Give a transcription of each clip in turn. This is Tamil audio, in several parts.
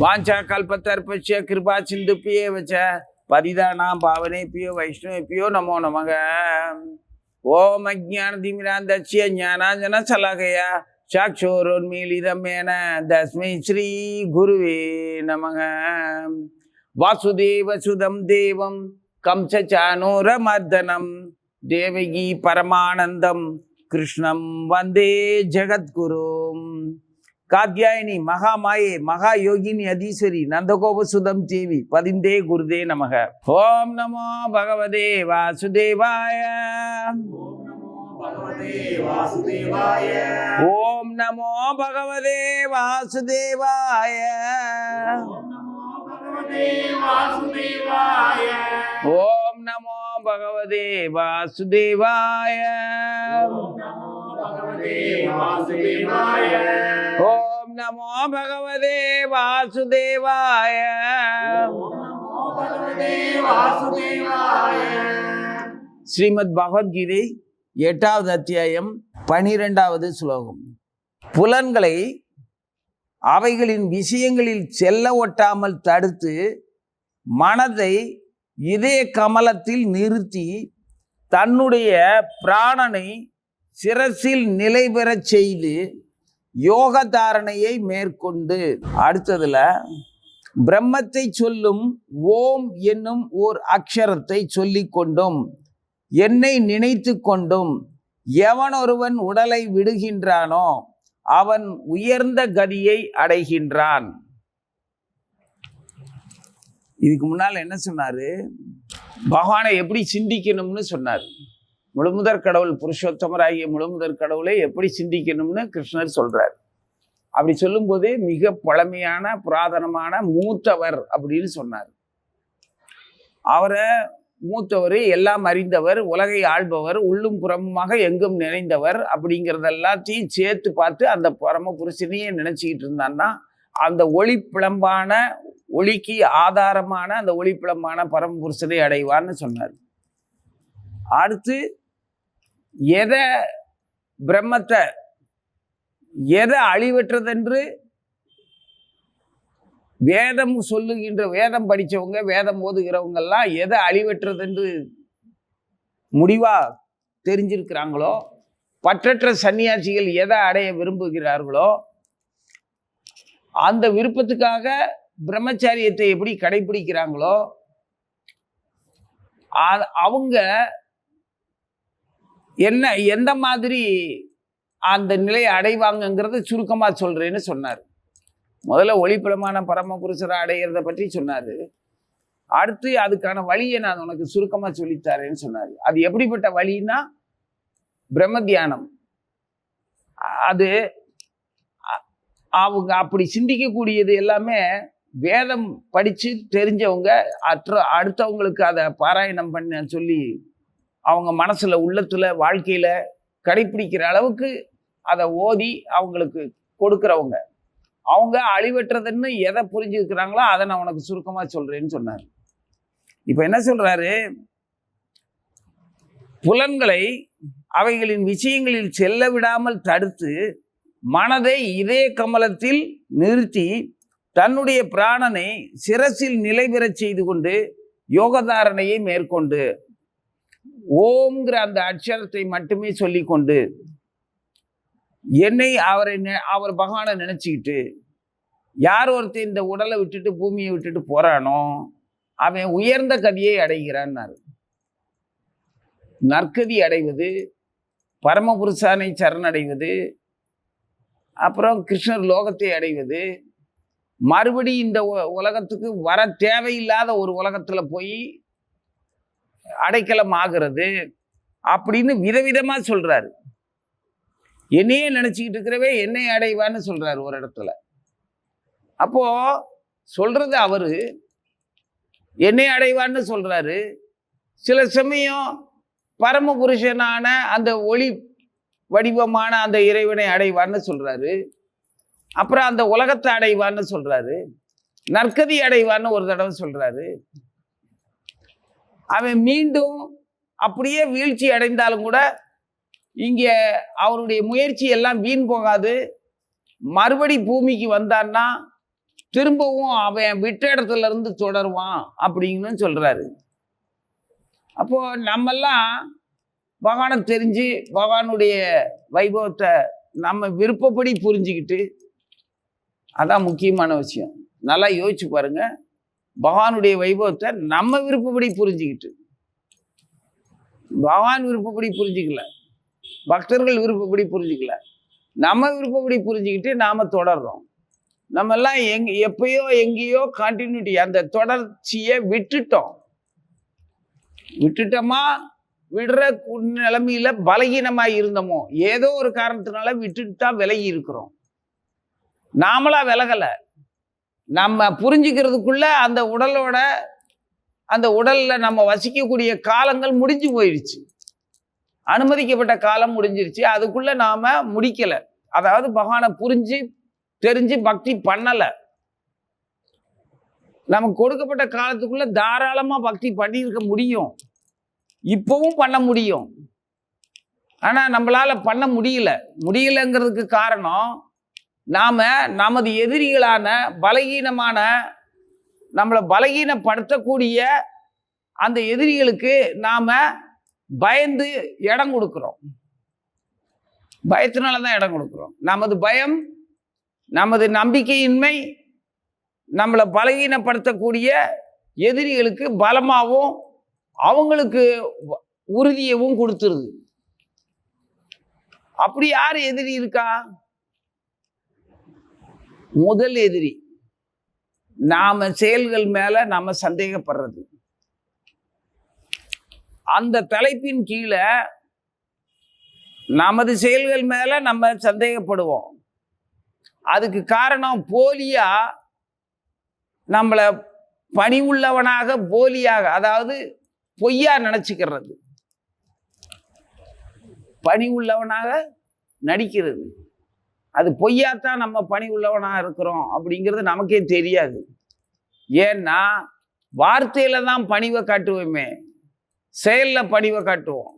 வாஞ்சா கல்பத்தர்பச்ச கிருபா சிந்துப்பியே வச்ச பதிதானாம் பாவனேப்பியோ வைஷ்ணவேப்பியோ நமோ நமக. ஓம் அஜ்ஞான திமிராந்தச்ய ஞானாஞ்சன சலகயா சாட்சோரோன்மீலிதமேன தஸ்மை ஸ்ரீ குருவே நமக. வாசுதேவ சுதம் தேவம் கம்சச்சானூரமர்தனம் தேவகி பரமானந்தம் கிருஷ்ணம் வந்தே ஜகத்குரும். காத்யாயினி மகாமாயே மகா யோகினி அதீஸ்வரி நந்தகோப சுதம் தேவி பதிந்தே குருதே நமக. ஓம் நமோ பகவதே வாசுதேவாய. ஓம் நமோ பகவதே வாசுதேவாய. ஓம் நமோ பகவதே வாசுதேவாய. ஓம் நமோ பகவதே வாசுதேவாய. ஸ்ரீமத் பகவத்கீதை 8வது அத்தியாயம் 12வது ஸ்லோகம். புலன்களை அவைகளின் விஷயங்களில் செல்ல ஒட்டாமல் தடுத்து மனதை இதய கமலத்தில் நிறுத்தி தன்னுடைய பிராணனை சிரசில் நிலை பெறச் செய்து யோக தாரணையை மேற்கொண்டு. அடுத்ததுல பிரம்மத்தை சொல்லும் ஓம் என்னும் ஓர் அக்ஷரத்தை சொல்லிக் கொண்டும் என்னை நினைத்து கொண்டும் எவன் ஒருவன் உடலை விடுகின்றானோ அவன் உயர்ந்த கதியை அடைகின்றான். இதுக்கு முன்னால் என்ன சொன்னாரு? பகவானை எப்படி சிந்திக்கணும்னு சொன்னார். முழுமுதற் கடவுள் புருஷோத்தமராகிய முழுமுதற் கடவுளை எப்படி சிந்திக்கணும்னு கிருஷ்ணர் சொல்றார். அப்படி சொல்லும்போது மிக பழமையான புராதனமான மூத்தவர் அப்படின்னு சொன்னார். அவரை மூத்தவர், எல்லாம் அறிந்தவர், உலகை ஆள்பவர், உள்ளும் புறமுமாக எங்கும் நிறைந்தவர் அப்படிங்கிறது எல்லாத்தையும் சேர்த்து பார்த்து அந்த பரம புருஷனையே நினைச்சுக்கிட்டு இருந்தான்னா அந்த ஒளிப்பிளம்பான ஒளிக்கு ஆதாரமான அந்த ஒளிப்பிளம்பான பரம புருஷனை அடைவான்னு சொன்னார். அடுத்து எதை பிரம்மத்தை எதை அழிவற்றதென்று வேதம் சொல்லுகின்ற, வேதம் படித்தவங்க வேதம் ஓதுகிறவங்கெல்லாம் எதை அழிவற்றதென்று முடிவா தெரிஞ்சிருக்கிறாங்களோ, பற்றற்ற சன்னியாசிகள் எதை அடைய விரும்புகிறார்களோ அந்த விருப்பத்துக்காக பிரம்மச்சாரியத்தை எப்படி கடைபிடிக்கிறாங்களோ அவங்க என்ன எந்த மாதிரி அந்த நிலையை அடைவாங்கங்கிறத சுருக்கமாக சொல்றேன்னு சொன்னார். முதல்ல ஒளிப்பிளமான பரமபுருஷரை அடைகிறத பற்றி சொன்னார். அடுத்து அதுக்கான வழியை நான் உனக்கு சுருக்கமாக சொல்லித்தாரேன்னு சொன்னார். அது எப்படிப்பட்ட வழின்னா பிரம்ம தியானம். அது அவங்க அப்படி சிந்திக்கக்கூடியது எல்லாமே வேதம் படித்து தெரிஞ்சவங்க அடுத்தவங்களுக்கு அதை பாராயணம் பண்ண சொல்லி அவங்க மனசுல உள்ளத்துல வாழ்க்கையில கடைப்பிடிக்கிற அளவுக்கு அதை ஓதி அவங்களுக்கு கொடுக்குறவங்க. அவங்க அழிவற்றதுன்னு எதை புரிஞ்சுக்கிறாங்களோ அதை நான் உனக்கு சுருக்கமா சொல்றேன்னு சொன்னார். இப்ப என்ன சொல்றாரு? புலன்களை அவைகளின் விஷயங்களில் செல்ல விடாமல் தடுத்து மனதை இதய கமலத்தில் நிறுத்தி தன்னுடைய பிராணனை சிரசில் நிலை பெறச் செய்து கொண்டு யோகதாரணையை மேற்கொண்டு ஓம்ங்கிற அந்த அட்சரத்தை மட்டுமே சொல்லி கொண்டு என்னை அவர் பகவானை நினைச்சுக்கிட்டு யார் ஒருத்தர் இந்த உடலை விட்டுட்டு பூமியை விட்டுட்டு போறானோ அவன் உயர்ந்த கதியை அடைகிறான்னாரு. நற்கதி அடைவது, பரமபுருஷானை சரணடைவது, அப்புறம் கிருஷ்ணர் லோகத்தை அடைவது, மறுபடி இந்த உலகத்துக்கு வர தேவையில்லாத ஒரு உலகத்துல போய் அடைக்கலம் ஆகிறது அப்படின்னு விதவிதமா சொல்றாரு. என்னையே நினைச்சுக்கிட்டு இருக்கிறவே என்னை அடைவான்னு சொல்றாரு ஒரு இடத்துல. அப்போ சொல்றது அவரு என்னை அடைவான்னு சொல்றாரு. சில சமயம் பரமபுருஷனான அந்த ஒளி வடிவமான அந்த இறைவனை அடைவான்னு சொல்றாரு. அப்புறம் அந்த உலகத்தை அடைவான்னு சொல்றாரு. நற்கதி அடைவான்னு ஒரு தடவை சொல்றாரு. அவன் மீண்டும் அப்படியே வீழ்ச்சி அடைந்தாலும் கூட இங்கே அவருடைய முயற்சி எல்லாம் வீண் போகாது. மறுபடி பூமிக்கு வந்தான்னா திரும்பவும் அவன் விட்ட இடத்துல இருந்து தொடருவான் அப்படின்னு சொல்றாரு. அப்போ நம்மெல்லாம் பகவானை தெரிஞ்சு பகவானுடைய வைபவத்தை நம்ம விருப்பப்படி புரிஞ்சுக்கிட்டு, அதான் முக்கியமான விஷயம். நல்லா யோசிச்சு பாருங்க. பகவானுடைய வைபவத்தை நம்ம விருப்பப்படி புரிஞ்சுக்கிட்டு, பகவான் விருப்பப்படி புரிஞ்சுக்கல, பக்தர்கள் விருப்பப்படி புரிஞ்சுக்கல, நம்ம விருப்பப்படி புரிஞ்சுக்கிட்டு நாம தொடர்றோம். நம்ம எல்லாம் எப்பயோ எங்கேயோ கண்டினியூட்டி, அந்த தொடர்ச்சியை விட்டுட்டோமா, விடுற நிலைமையில பலகீனமாய் இருந்தோமோ, ஏதோ ஒரு காரணத்தினால விட்டுட்டு தான் விலகி இருக்கிறோம். நாமளா விலகல, நம்ம புரிஞ்சுக்கிறதுக்குள்ள அந்த உடல்ல நம்ம வசிக்கக்கூடிய காலங்கள் முடிஞ்சு போயிடுச்சு. அனுமதிக்கப்பட்ட காலம் முடிஞ்சிருச்சு. அதுக்குள்ள நாம முடிக்கல. அதாவது பகவானை புரிஞ்சு தெரிஞ்சு பக்தி பண்ணல. நமக்கு கொடுக்கப்பட்ட காலத்துக்குள்ள தாராளமா பக்தி பண்ணியிருக்க முடியும், இப்பவும் பண்ண முடியும். ஆனா நம்மளால பண்ண முடியலங்கிறதுக்கு காரணம், நாம நமது எதிரிகளான பலகீனமான, நம்மளை பலகீனப்படுத்தக்கூடிய அந்த எதிரிகளுக்கு நாம பயந்து இடம் கொடுக்கிறோம். பயத்தினாலதான் இடம் கொடுக்கிறோம். நமது பயம், நமது நம்பிக்கையின்மை நம்மளை பலகீனப்படுத்தக்கூடிய எதிரிகளுக்கு பலமாகவும் அவங்களுக்கு உறுதியவும் கொடுத்துருது. அப்படி யார் எதிரி இருக்கா? முதல் எதிரி நாம செயல்கள் மேல நாம சந்தேகப்படுறது. அந்த தலைப்பின் கீழே நமது செயல்கள் மேல நம்ம சந்தேகப்படுவோம். அதுக்கு காரணம் போலியா நம்மளை பணிவுள்ளவனாக போலியாக, அதாவது பொய்யா நினைச்சுக்கிறது, பணிவுள்ளவனாக நடிக்கிறது. அது பொய்யாத்தான் நம்ம பணிவுள்ளவனாக இருக்கிறோம் அப்படிங்கிறது நமக்கே தெரியாது. ஏன்னா வார்த்தையில தான் பணிவை காட்டுவோமே, செயல்ல பணிவை காட்டுவோம்.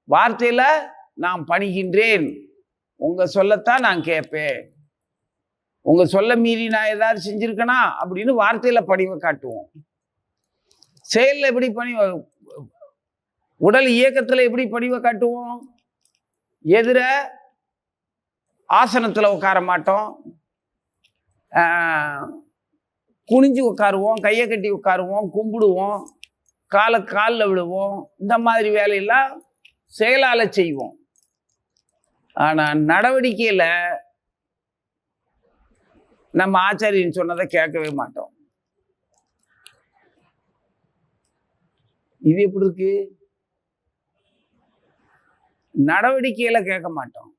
வார்த்தையில நான் பணிகின்றேன், உங்க சொல்லத்தான் நான் கேட்பேன், உங்க சொல்ல மீறி நான் ஏதாவது செஞ்சிருக்கனா அப்படின்னு வார்த்தையில பணிவை காட்டுவோம். செயல்ல எப்படி உடல் இயக்கத்துல எப்படி பணிவை காட்டுவோம்? எதிர ஆசனத்துல உட்கார மாட்டோம், குனிஞ்சு உட்காருவோம், கையை கட்டி உட்காருவோம், கும்பிடுவோம், காலில் விழுவோம். இந்த மாதிரி வேலையெல்லாம் செயலால செய்வோம். ஆனா நடவடிக்கையில நம்ம ஆச்சாரியன் சொன்னதை கேட்கவே மாட்டோம். இது எப்படி இருக்கு? நடவடிக்கையில கேட்க மாட்டோம்,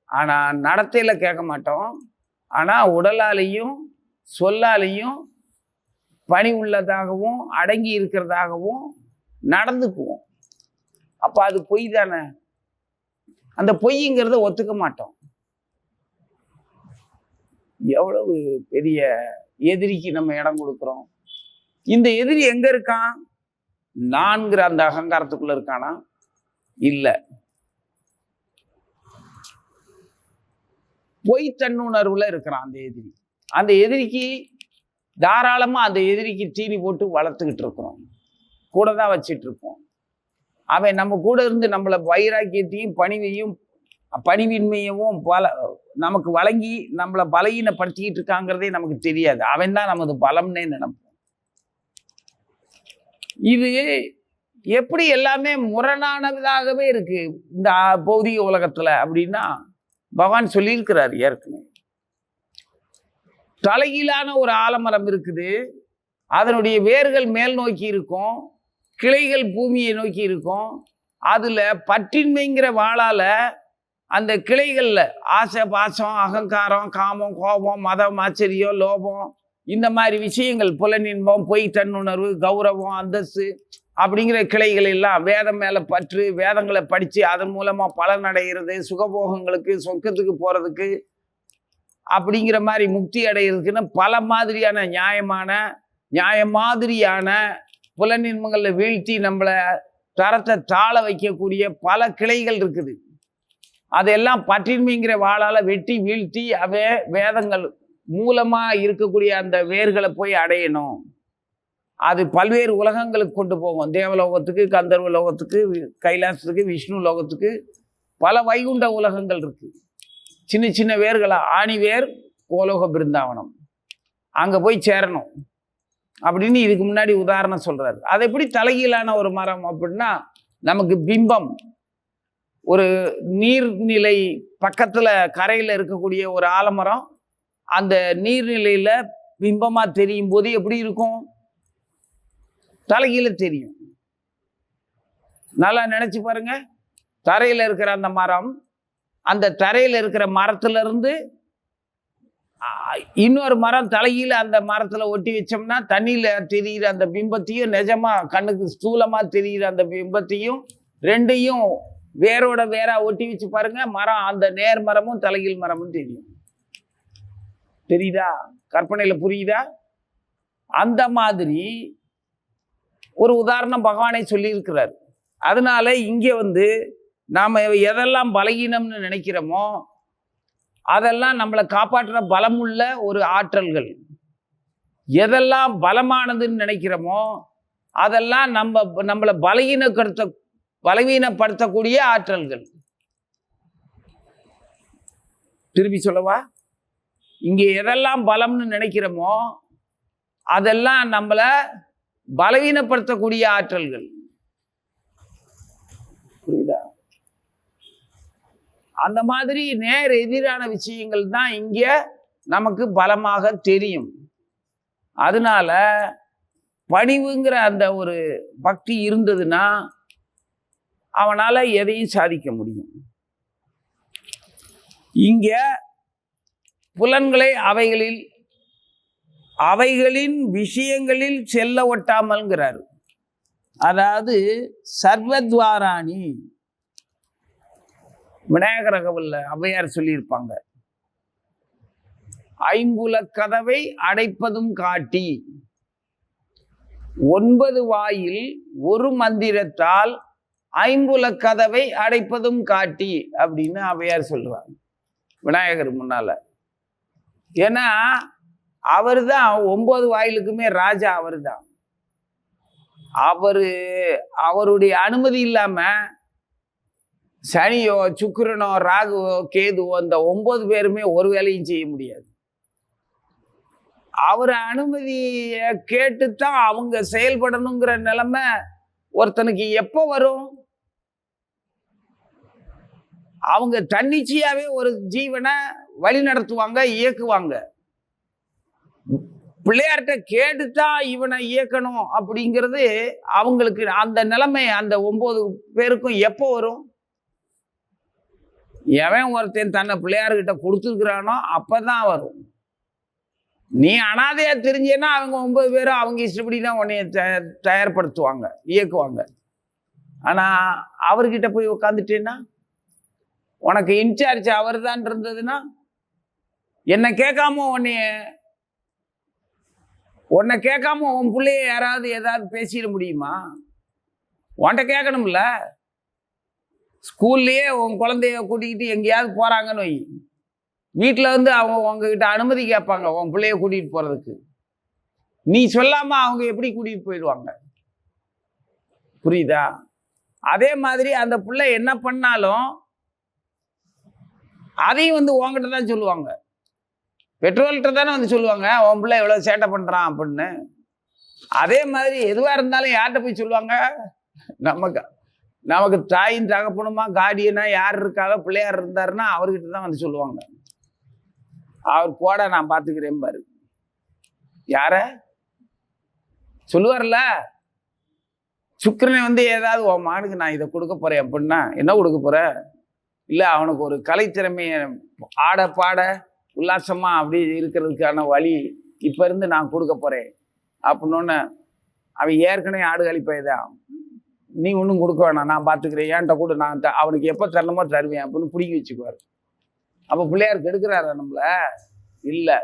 ஆனா நடத்தையில கேட்க மாட்டோம். ஆனா உடலாலையும் சொல்லாலையும் பணி உள்ளதாகவும் அடங்கி இருக்கிறதாகவும் நடந்துக்குவோம். அப்ப அது பொய் தானே. அந்த பொய்ங்கிறத ஒத்துக்க மாட்டோம். எவ்வளவு பெரிய எதிரிக்கு நம்ம இடம் கொடுக்கிறோம். இந்த எதிரி எங்க இருக்கான்? நான்கிற அந்த அகங்காரத்துக்குள்ள இருக்கானா? இல்ல, பொய் தன்னுணர்வுல இருக்கிறான் அந்த எதிரி. அந்த எதிரிக்கு தாராளமா அந்த எதிரிக்கு தீனி போட்டு வளர்த்துக்கிட்டு இருக்கிறோம், கூட தான் வச்சிட்டு இருப்போம். அவன் நம்ம கூட இருந்து நம்மளை வைராக்கியத்தையும் பணிவின்மையவும் நமக்கு வழங்கி நம்மளை பலகீனப்படுத்திக்கிட்டு இருக்காங்கிறதே நமக்கு தெரியாது. அவன் தான் நமது பலம்னே நினைப்போம். இது எப்படி எல்லாமே முரணானதாகவே இருக்கு இந்த பௌதிக உலகத்துல அப்படின்னா, பகவான் சொல்லியிருக்கிறார் ஏற்கனவே. தலைகீழான ஒரு ஆலமரம் இருக்குது, அதனுடைய வேர்கள் மேல் நோக்கி இருக்கும், கிளைகள் பூமியை நோக்கி இருக்கும். அதுல பற்றின்மைங்கிற வாளால அந்த கிளைகள்ல ஆசை, பாசம், அகங்காரம், காமம், கோபம், மதம், ஆச்சரியம், லோபம், இந்த மாதிரி விஷயங்கள், புலனின்பம், பொய் தன்னுணர்வு, கௌரவம், அந்தஸ்து அப்படிங்கிற கிளைகள் எல்லாம் வேதம் மேல பற்று, வேதங்களை படிச்சு அதன் மூலமா பலன் அடைகிறது, சுகபோகங்களுக்கு சொர்க்கத்துக்கு போறதுக்கு அப்படிங்கிற மாதிரி முக்தி அடைகிறதுக்குன்னு பல மாதிரியான நியாயமாதிரியான புலனின்பங்களை வீழ்த்தி நம்மளை தரத்தை தாழ வைக்கக்கூடிய பல கிளைகள் இருக்குது. அதெல்லாம் பற்றின்மைங்கிற வாளால வெட்டி வீழ்த்தி வேதங்கள் மூலமா இருக்கக்கூடிய அந்த வேர்களை போய் அடையணும். அது பல்வேறு உலகங்களுக்கு கொண்டு போகும். தேவலோகத்துக்கு, கந்தர்வ லோகத்துக்கு, கைலாசத்துக்கு, விஷ்ணு லோகத்துக்கு, பல வைகுண்ட உலகங்கள் இருக்கு. சின்ன சின்ன வேர்களா, ஆணிவேர் கோலோக பிருந்தாவனம், அங்க போய் சேரணும் அப்படின்னு இதுக்கு முன்னாடி உதாரணம் சொல்றாரு. அது எப்படி தலைகீழான ஒரு மரம் அப்படின்னா, நமக்கு பிம்பம் ஒரு நீர்நிலை பக்கத்துல கரையில இருக்கக்கூடிய ஒரு ஆலமரம் அந்த நீர்நிலையில பிம்பமா தெரியும் போது எப்படி இருக்கும்? தலைகீழ தெரியும். நல்லா நினைச்சு பாருங்க. தரையில இருக்கிற அந்த மரம், அந்த தரையில இருக்கிற மரத்துல இருந்து இன்னொரு மரம் தலைகீழ அந்த மரத்துல ஒட்டி வச்சோம்னா தண்ணியில தெரிகிற அந்த பிம்பத்தையும், நிஜமா கண்ணுக்கு ஸ்தூலமா தெரிகிற அந்த பிம்பத்தையும் ரெண்டையும் வேரோட வேறா ஒட்டி வச்சு பாருங்க, மரம் அந்த நேர் மரமும் தலைகீழ் மரமும் தெரியும். தெரியுதா? கற்பனையில புரியுதா? அந்த மாதிரி ஒரு உதாரணம் பகவானே சொல்லி இருக்கிறார். அதனால இங்க நாம எதெல்லாம் பலகீனம்னு நினைக்கிறோமோ அதெல்லாம் நம்மளை காப்பாற்றுற பலமுள்ள ஒரு ஆற்றல்கள். எதெல்லாம் பலமானதுன்னு நினைக்கிறோமோ அதெல்லாம் நம்மளை பலவீனப்படுத்தக்கூடிய ஆற்றல்கள். திருப்பி சொல்லவா? இங்க எதெல்லாம் பலம்னு நினைக்கிறோமோ அதெல்லாம் நம்மளை பலவீனப்படுத்தக்கூடிய ஆற்றல்கள். புரியுதா? அந்த மாதிரி நேர் எதிரான விஷயங்கள் தான் இங்க நமக்கு பலமாக தெரியும். அதனால பணிவுங்கிற அந்த ஒரு பக்தி இருந்ததுன்னா அவனால எதையும் சாதிக்க முடியும். இங்க புலன்களை அவைகளின் விஷயங்களில் செல்ல ஒட்டாமல்ங்கிறாரு. அதாவது சர்வத்வாராணி, விநாயகர் கவல்ல ஔவையார் சொல்லியிருப்பாங்க, ஐம்புல கதவை அடைப்பதும் காட்டி 9 வாயில் ஒரு மந்திரத்தால் ஐம்புல கதவை அடைப்பதும் காட்டி அப்படின்னு ஔவையார் சொல்றாங்க விநாயகர் முன்னால. ஏன்னா அவரு தான் 9 வாயிலுக்குமே ராஜா. அவரு தான். அவருடைய அனுமதி இல்லாம சனியோ சுக்கிரனோ ராகுவோ கேதுவோ அந்த 9 பேருமே ஒரு வேலையும் செய்ய முடியாது. அவர் அனுமதிய கேட்டுத்தான் அவங்க செயல்படணுங்கிற நிலைமை ஒருத்தனுக்கு எப்போ வரும்? அவங்க தன்னிச்சையாவே ஒரு ஜீவனை வழி நடத்துவாங்க, இயக்குவாங்க. பிள்ளையார்கிட்ட கேட்டுத்தான் இவனை இயக்கணும் அப்படிங்கிறது அவங்களுக்கு அந்த நிலைமை அந்த 9 பேருக்கும் எப்போ வரும்? எவன் ஒருத்தன் தன்னை பிள்ளையார்கிட்ட கொடுத்துருக்கிறானோ அப்பதான் வரும். நீ அனாதையா தெரிஞ்சேன்னா அவங்க 9 பேரும் அவங்க இஷ்டப்படி தான் உன்னைய தயார்படுத்துவாங்க, இயக்குவாங்க. ஆனா அவர்கிட்ட போய் உட்காந்துட்டேன்னா, உனக்கு இன்சார்ஜ் அவர் தான் இருந்ததுன்னா, என்னை கேட்காம உன்னை கேட்காம உன் பிள்ளைய யாராவது ஏதாவது பேசிட முடியுமா? உன்கிட்ட கேட்கணும்ல. ஸ்கூல்லையே உன் குழந்தைய கூட்டிக்கிட்டு எங்கேயாவது போறாங்கன்னு வை, வீட்டில் அவங்க உங்ககிட்ட அனுமதி கேட்பாங்க உன் பிள்ளைய கூட்டிகிட்டு போறதுக்கு. நீ சொல்லாம அவங்க எப்படி கூட்டிகிட்டு போயிடுவாங்க? புரியுதா? அதே மாதிரி அந்த பிள்ளை என்ன பண்ணாலும் அதையும் உங்ககிட்ட தான் சொல்லுவாங்க. பெட்ரோல்கிட்ட தானே சொல்லுவாங்க உன் பிள்ளை எவ்வளோ சேட்டை பண்ணுறான் அப்படின்னு. அதே மாதிரி எதுவாக இருந்தாலும் யார்கிட்ட போய் சொல்லுவாங்க? நமக்கு தாயும் தகப்பனுமா கார்டியனா யார் இருக்காலோ பிள்ளையார் இருந்தாருன்னா அவர்கிட்ட தான் சொல்லுவாங்க. அவர் போட நான் பார்த்துக்கிறேன் பாரு. யார சொல்லுவார்ல, சுக்கிரனை ஏதாவது உன் மகனுக்கு நான் இதை கொடுக்க போறேன் அப்படின்னா என்ன கொடுக்க போற? இல்லை அவனுக்கு ஒரு கலைத்திறமையை ஆட பாட உல்லாசமா அப்படி இருக்கிறதுக்கான வழி இப்ப இருந்து நான் கொடுக்க போறேன் அப்படின்னு அவன் ஏற்கனவே ஆடு கழிப்பதான். நீ ஒன்றும் கொடுக்க வேணாம், நான் பார்த்துக்கிறேன், ஏன்ட்ட கூட நான் அவனுக்கு எப்போ தரணுமோ தருவேன் அப்படின்னு பிடிக்கி வச்சுக்குவார். அப்போ பிள்ளையார் கெடுக்கிறாரா நம்மள? இல்லை.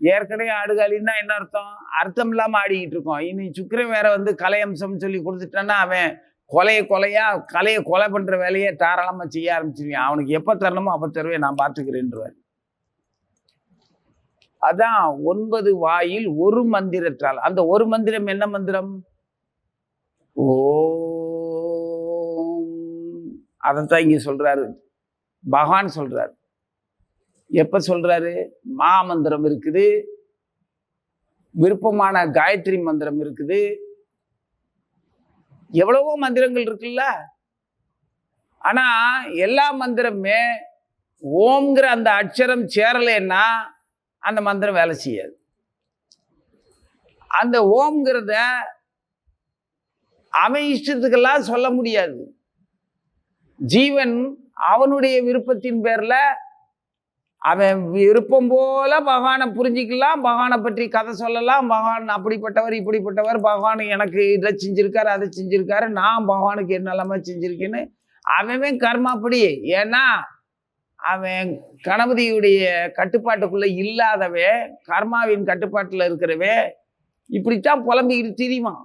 ஏற்கனவே ஆடுகாலின்னா என்ன அர்த்தம்? அர்த்தம் இல்லாமல் ஆடிக்கிட்டு இருக்கோம். இனி சுக்கிரன் வேற கலை அம்சம் சொல்லி கொடுத்துட்டான்னா அவன் கலையை கொலை பண்ற வேலையை தாராளமாக செய்ய ஆரம்பிச்சிருவேன். அவனுக்கு எப்போ தரணுமோ அப்போ தருவேன், நான் பார்த்துக்கிறேன்றார். அதான் 9 வாயில் ஒரு மந்திரத்தால். அந்த ஒரு மந்திரம் என்ன மந்திரம்? ஓம். அதைத்தான் இங்க சொல்றாரு, பகவான் சொல்றாரு. எப்ப சொல்றாரு? மாமந்திரம் இருக்குது, விருப்பமான காயத்ரி மந்திரம் இருக்குது, எவ்வளவோ மந்திரங்கள் இருக்குல்ல. ஆனா எல்லா மந்திரமே ஓம்ங்கிற அந்த அட்சரம் சேரலைன்னா அந்த மந்திரம் வேலை செய்யாது. அந்த ஓம்ங்கிறத அவன் இஷ்டத்துக்கெல்லாம் சொல்ல முடியாது. ஜீவன் அவனுடைய விருப்பத்தின் பேர்ல அவன் விருப்பம் போல பகவானை புரிஞ்சிக்கலாம், பகவானை பற்றி கதை சொல்லலாம். பகவான் அப்படிப்பட்டவர் இப்படிப்பட்டவர், பகவான் எனக்கு இதை செஞ்சிருக்காரு அதை செஞ்சிருக்காரு, நான் பகவானுக்கு என்னெல்லாம செஞ்சிருக்கேன்னு அவன் கர்மாப்படி. ஏன்னா அவன் கணபதியுடைய கட்டுப்பாட்டுக்குள்ள இல்லாதவே, கர்மாவின் கட்டுப்பாட்டுல இருக்கிறவே இப்படித்தான் புலம்பிக்கிட்டு தெரியுமா.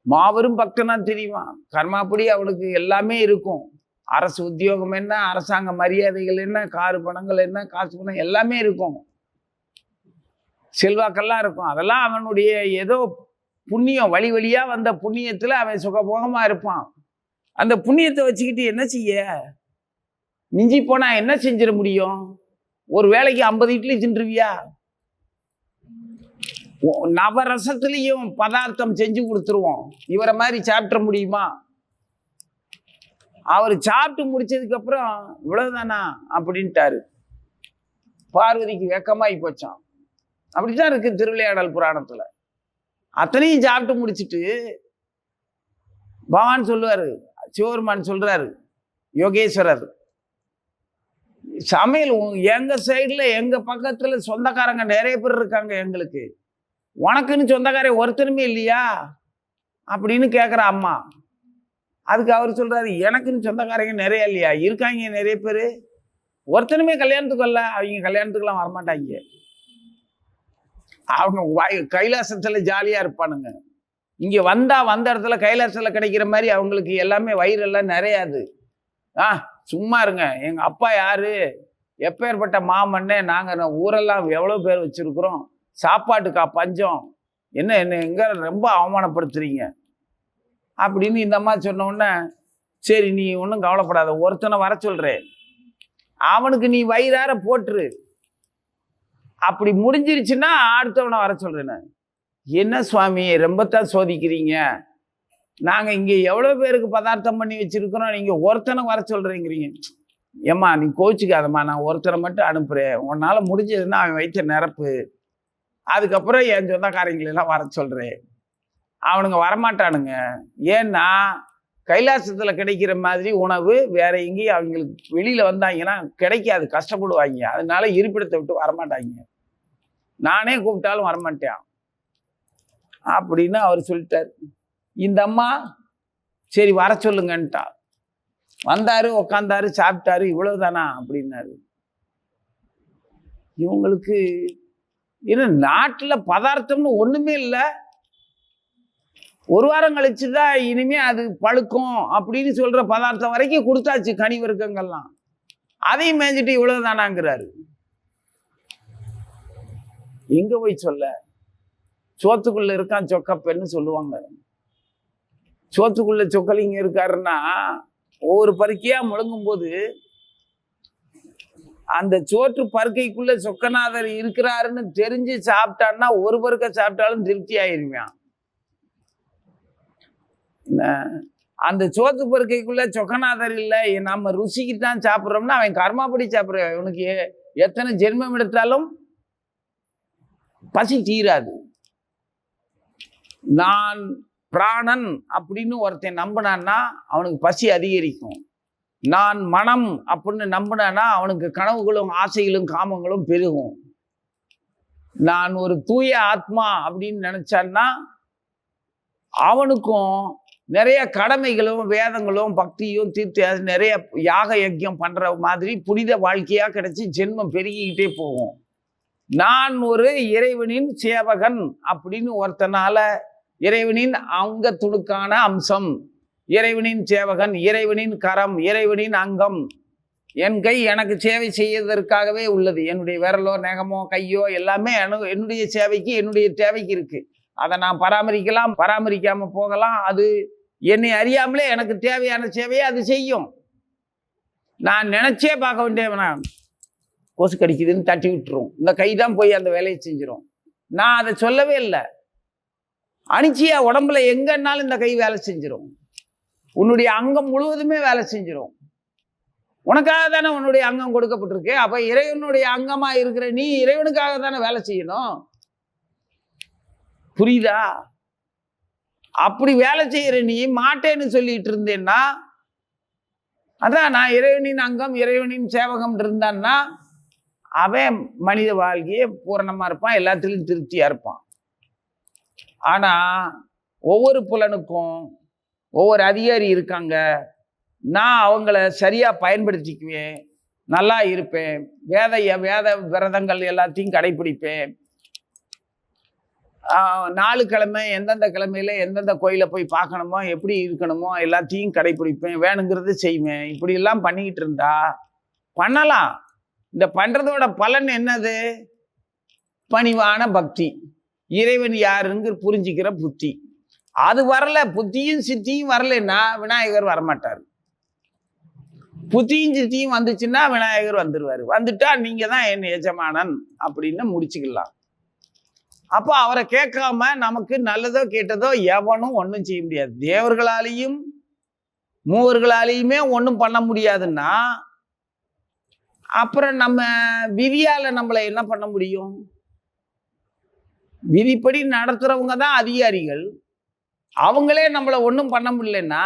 மாபெரும் பக்தனா தெரியுமா. கர்மாப்படி அவனுக்கு எல்லாமே இருக்கும். அரசு உத்தியோகம் என்ன, அரசாங்க மரியாதைகள் என்ன, காரு பணங்கள் என்ன, காசு பணம் எல்லாமே இருக்கும், செல்வாக்கெல்லாம் இருக்கும். அதெல்லாம் அவனுடைய ஏதோ புண்ணியம், வழி வழியா வந்த புண்ணியத்துல அவன் சுகபோகமா இருப்பான். அந்த புண்ணியத்தை வச்சுக்கிட்டு என்ன செய்ய? மிஞ்சி போனா என்ன செஞ்சிட முடியும்? ஒரு வேளைக்கு 50 இட்லி தின்றுவியா? நவரசத்திலையும் பதார்த்தம் செஞ்சு கொடுத்துருவோம். இவரை மாதிரி சாப்பிட முடியுமா? அவர் சாப்பிட்டு முடிச்சதுக்கு அப்புறம் இவ்வளவுதானா அப்படின்ட்டாரு. பார்வதிக்கு வெக்கமாயி போச்சான். அப்படித்தான் இருக்கு திருவிளையாடல் புராணத்துல. அத்தனையும் சாப்பிட்டு முடிச்சுட்டு பகவான் சொல்லுவாரு, சிவபெருமான் சொல்றாரு, யோகேஸ்வரர், சமையல் எங்க சைடுல எங்க பக்கத்துல சொந்தக்காரங்க நிறைய பேர் இருக்காங்க, எங்களுக்கு உனக்குன்னு சொந்தக்காரன் ஒருத்தருமே இல்லையா அப்படின்னு கேட்குற அம்மா. அதுக்கு அவர் சொல்றாரு, எனக்குன்னு சொந்தக்காரங்க நிறைய இல்லையா? இருக்காங்க நிறைய பேர், ஒருத்தனுமே கல்யாணத்துக்கு வரல. அவங்க கல்யாணத்துக்குலாம் வரமாட்டாங்க. அவங்க கைலாசத்துல ஜாலியா இருப்பானுங்க. இங்க வந்த இடத்துல கைலாசத்துல கிடைக்கிற மாதிரி அவங்களுக்கு எல்லாமே வயிறெல்லாம் நிறையாது. சும்மா இருங்க. எங்க அப்பா யாரு, எப்பேற்பட்ட மாமன்னே, நாங்க ஊரெல்லாம் எவ்வளவு பேர் வச்சிருக்கிறோம், சாப்பாட்டுக்கா பஞ்சம், என்ன என்ன எங்க ரொம்ப அவமானப்படுத்துறீங்க அப்படின்னு இந்த அம்மா சொன்ன உடனே, சரி நீ ஒன்றும் கவலைப்படாத, ஒருத்தனை வர சொல்றேன், அவனுக்கு நீ வயிறார போட்டுரு, அப்படி முடிஞ்சிருச்சுன்னா அடுத்தவனை வர சொல்றேன்னு. என்ன சுவாமி ரொம்பத்தான் சோதிக்கிறீங்க, நாங்க இங்க எவ்வளவு பேருக்கு பதார்த்தம் பண்ணி வச்சிருக்கிறோம், நீங்க ஒருத்தனை வர சொல்றீங்கிறீங்க. ஏம்மா நீ கோச்சிக்காதம்மா, நான் ஒருத்தனை மட்டும் அனுப்புறேன், உன்னால முடிஞ்சதுன்னா அவன் வைத்த நிரப்பு, அதுக்கப்புறம் என் சொந்தக்காரங்களெல்லாம் வர சொல்றேன். அவனுங்க வரமாட்டானுங்க. ஏன்னா கைலாசத்துல கிடைக்கிற மாதிரி உணவு வேற எங்கேயும் அவங்களுக்கு வெளியில வந்தாங்கன்னா கிடைக்காது, கஷ்டப்படுவாங்க. அதனால இருப்பிடத்தை விட்டு வரமாட்டாங்க, நானே கூப்பிட்டாலும் வரமாட்டேன் அப்படின்னு அவர் சொல்லிட்டார். இந்த அம்மா சரி வர சொல்லுங்கன்ட்டா. வந்தாரு, உக்காந்தாரு, சாப்பிட்டாரு, இவ்வளவுதானா அப்படின்னாரு. இவங்களுக்கு ஏன்னா நாட்டுல பதார்த்தம்னு ஒண்ணுமே இல்லை. ஒரு வாரம் கழிச்சுதான் இனிமே அது பழுக்கும் அப்படின்னு சொல்ற பதார்த்தம் வரைக்கும் கொடுத்தாச்சு, கனி வர்க்கங்கள்லாம். அதையும் மேய்ஞ்சிட்டு இவ்வளவுதானாங்கிறாரு. எங்க போய் சொல்ல? சோத்துக்குள்ள இருக்கான் சொக்கப்பன்னு சொல்லுவாங்க. சோத்துக்குள்ள சொக்கலிங்க இருக்காருன்னா ஒவ்வொரு பருக்கையா முழங்கும் போது அந்த சோற்று பருக்கைக்குள்ள சொக்கநாதர் இருக்கிறாருன்னு தெரிஞ்சு சாப்பிட்டான்னா ஒரு பருக்க சாப்பிட்டாலும் திருப்தி ஆயிருவான். அந்த சோத்து பருக்கைக்குள்ள சொக்கநாதர் இல்லை, நம்ம ருசிக்கு தான் சாப்பிட்றோம்னா அவன் கர்மாப்படி சாப்பிட்ற. அவனுக்கு எத்தனை ஜென்மம் எடுத்தாலும் பசி தீராது. நான் பிராணன் அப்படின்னு ஒருத்தன் நம்பினான்னா அவனுக்கு பசி அதிகரிக்கும். நான் மனம் அப்படின்னு நம்பினான்னா அவனுக்கு கனவுகளும் ஆசைகளும் காமங்களும் பெருகும். நான் ஒரு தூய ஆத்மா அப்படின்னு நினைச்சான்னா அவனுக்கும் நிறைய கடமைகளும் வேதங்களும் பக்தியும் தீர்த்து நிறைய யாக யஜ்யம் பண்ற மாதிரி புனித வாழ்க்கையா கிடைச்சி ஜென்மம் பெருகிக்கிட்டே போகும். நான் ஒரு இறைவனின் சேவகன் அப்படின்னு ஒருத்தனால, இறைவனின் அங்க துணுக்கான அம்சம், இறைவனின் சேவகன், இறைவனின் கரம், இறைவனின் அங்கம், என் கை எனக்கு சேவை செய்வதற்காகவே உள்ளது. என்னுடைய விரலோ நகமோ கையோ எல்லாமே என்னுடைய சேவைக்கு என்னுடைய தேவைக்கு இருக்கு. அதை நான் பராமரிக்கலாம், பராமரிக்காம போகலாம். அது என்னை அறியாமலே எனக்கு தேவையான சேவையை அது செய்யும். நான் நினைச்சே பார்க்க வேண்டியவனா கொசு கடிக்குதுன்னு தட்டி விட்டுரும். இந்த கை தான் போய் அந்த வேலையை செஞ்சிடும். நான் அதை சொல்லவே இல்லை. அனிச்சியா உடம்புல எங்கன்னாலும் இந்த கை வேலை செஞ்சிடும். உன்னுடைய அங்கம் முழுவதுமே வேலை செஞ்சிடும். உனக்காக தானே உன்னுடைய அங்கம் கொடுக்கப்பட்டிருக்கு. அப்ப இறைவனுடைய அங்கமா இருக்கிற நீ இறைவனுக்காக தானே வேலை செய்யணும். புரியுதா? அப்படி வேலை செய்யற நீ மாட்டேன்னு சொல்லிட்டு இருந்தேன்னா, அதான் நான் இறைவனின் அங்கம் இறைவனின் சேவகம் இருந்தான்னா அவன் மனித வாழ்க்கையே பூரணமா இருப்பான், எல்லாத்திலையும் திருப்தியா இருப்பான். ஆனா ஒவ்வொரு புலனுக்கும் ஒவ்வொரு அதிகாரி இருக்காங்க. நான் அவங்கள சரியா பயன்படுத்திக்குவேன், நல்லா இருப்பேன், வேத விரதங்கள் எல்லாத்தையும் கடைபிடிப்பேன். 4 கிழமை எந்தெந்த கிழமையில எந்தெந்த கோயிலை போய் பார்க்கணுமோ, எப்படி இருக்கணுமோ எல்லாத்தையும் கடைபிடிப்பேன், வேணுங்கிறது செய்வேன். இப்படி எல்லாம் பண்ணிக்கிட்டு இருந்தா பண்ணலாம். இந்த பண்றதோட பலன் என்னது? பணிவான பக்தி, இறைவன் யாருன்னு புரிஞ்சுக்கிற புத்தி. அது வரல, புத்தியும் சித்தியும் வரலைன்னா விநாயகர் வரமாட்டார். புத்தியும் சித்தியும் வந்துச்சுன்னா விநாயகர் வந்துருவாரு. வந்துட்டா நீங்க தான் என் எஜமானன் அப்படின்னு முடிச்சுக்கலாம். அப்போ அவரை கேட்காம நமக்கு நல்லதோ கேட்டதோ எவனும் ஒன்றும் செய்ய முடியாது. தேவர்களாலையும் மூவர்களாலையுமே ஒன்றும் பண்ண முடியாதுன்னா அப்புறம் நம்ம விதியால நம்மளை என்ன பண்ண முடியும்? விதிப்படி நடத்துறவங்க தான் அதிகாரிகள். அவங்களே நம்மளை ஒன்றும் பண்ண முடியலன்னா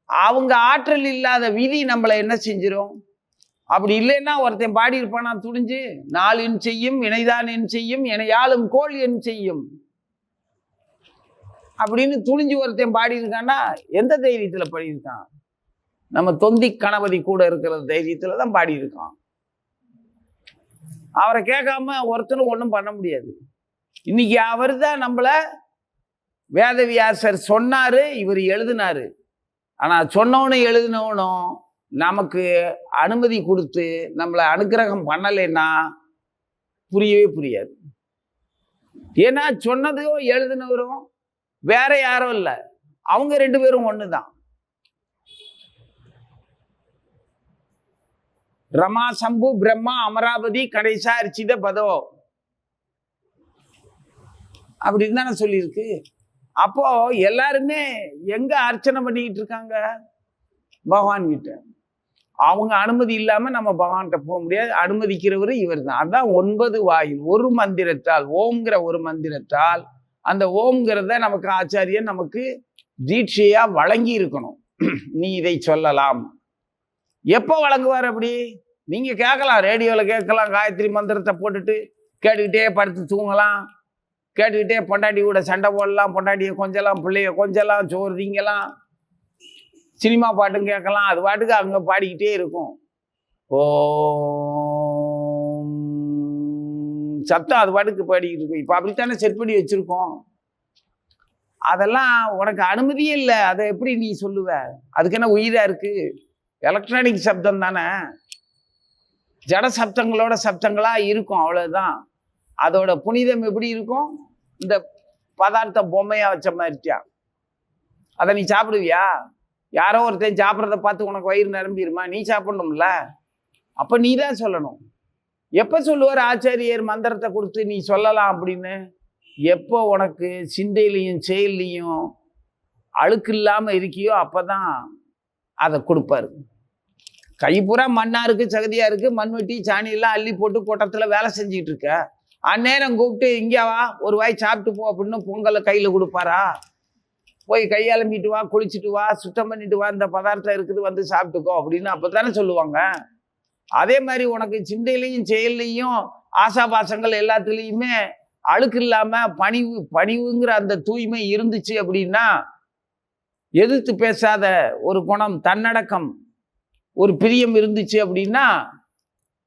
அவங்க ஆற்றல் இல்லாத விதி நம்மளை என்ன செஞ்சிடும்? அப்படி இல்லைன்னா ஒருத்தன் பாடி இருப்பானா துணிஞ்சு, 4 என் செய்யும் இணைதான் என் செய்யும் எனையாளும் கோள் என் செய்யும் அப்படின்னு துணிஞ்சு ஒருத்தன் பாடி இருக்கான்னா எந்த தைரியத்துல பாடியிருக்கான்? நம்ம தொந்தி கணபதி கூட இருக்கிற தைரியத்துல தான் பாடி இருக்கான். அவரை கேட்காம ஒருத்தனும் ஒன்றும் பண்ண முடியாது. இன்னைக்கு அவர் தான் நம்மள வேதவியாசர் சொன்னாரு, இவர் எழுதினாரு. ஆனா சொன்னவனும் எழுதினவனும் நமக்கு அனுமதி கொடுத்து நம்மளை அனுக்கிரகம் பண்ணலைன்னா புரியவே புரியாது. ஏன்னா சொன்னதையும் எழுதினவரும் வேற யாரும் இல்லை, அவங்க 2 பேரும் ஒண்ணுதான். ரமா சம்பு பிரம்மா அமராவதி கணேசா அர்ச்சித பதோ அப்படின்னு தானே சொல்லியிருக்கு. அப்போ எல்லாருமே எங்க அர்ச்சனை பண்ணிக்கிட்டு இருக்காங்க? பகவான் கிட்ட. அவங்க அனுமதி இல்லாம நம்ம பகவான்கிட்ட போக முடியாது. அனுமதிக்கிறவர் இவர் தான். அதான் 9 வாயில் ஒரு மந்திரத்தால், ஓம்ங்கிற ஒரு மந்திரத்தால், அந்த ஓம்ங்கிறத நமக்கு ஆச்சாரியன் நமக்கு தீட்சையா வழங்கி இருக்கணும். நீ இதை சொல்லலாம். எப்போ வழங்குவார்? அப்படி நீங்க கேட்கலாம், ரேடியோல கேட்கலாம், காயத்ரி மந்திரத்தை போட்டுட்டு கேட்டுக்கிட்டே படுத்து தூங்கலாம், கேட்டுக்கிட்டே பொண்டாட்டி கூட சண்டை போடலாம், பொண்டாட்டியை கொஞ்சலாம், பிள்ளைய கொஞ்சலாம், சோறு திங்கலாம், சினிமா பாட்டும் கேட்கலாம். அது பாட்டுக்கு அங்கே பாடிக்கிட்டே இருக்கும். ஓ சத்தம் அது பாட்டுக்கு பாடிக்கிட்டு இருக்கும். இப்போ அப்படித்தானே செட் பண்ணி வச்சிருக்கோம். அதெல்லாம் உனக்கு அனுமதியே இல்லை. அதை எப்படி நீ சொல்லுவ? அதுக்கு என்ன உயிரா இருக்கு? எலக்ட்ரானிக் சப்தம் தானே, ஜட சப்தங்களோட சப்தங்களா இருக்கும், அவ்வளவுதான். அதோட புனிதம் எப்படி இருக்கும்? இந்த பதார்த்த பொம்மையா வச்ச மாதிரியா? அதை நீ சாப்பிடுவியா? யாரோ ஒருத்தன் சாப்பிட்றத பார்த்து உனக்கு வயிறு நிரம்பிடுமா? நீ சாப்பிடணும்ல. அப்ப நீ தான் சொல்லணும். எப்ப சொல்லுவார் ஆச்சாரியர் மந்திரத்தை கொடுத்து நீ சொல்லலாம் அப்படின்னு? எப்போ உனக்கு சிந்தையிலையும் செயல்லையும் அழுக்கு இல்லாம இருக்கியோ அப்பதான் அதை கொடுப்பாரு. கை பூரா மண்ணா இருக்கு, சகதியா இருக்கு, மண்வெட்டி சாணி எல்லாம் அள்ளி போட்டு கூட்டத்துல வேலை செஞ்சுட்டு இருக்க. அந்நேரம் கூப்பிட்டு இங்கே வா, ஒரு வாய் சாப்பிட்டு போ அப்படின்னு பொங்கலை கையில கொடுப்பாரா? போய் கையாளம்பிட்டு வா, குளிச்சுட்டு வா, சுத்தம் பண்ணிட்டு வா, இந்த பதார்த்தம் இருக்குது வந்து சாப்பிட்டுக்கோ அப்படின்னு அப்பதானே சொல்லுவாங்க. அதே மாதிரி உனக்கு சிந்தையிலையும் செயல்லையும் ஆசாபாசங்கள் எல்லாத்துலேயுமே அழுக்கு இல்லாம பணிவுங்கிற அந்த தூய்மை இருந்துச்சு அப்படின்னா, எதிர்த்து பேசாத ஒரு குணம், தன்னடக்கம், ஒரு பிரியம் இருந்துச்சு அப்படின்னா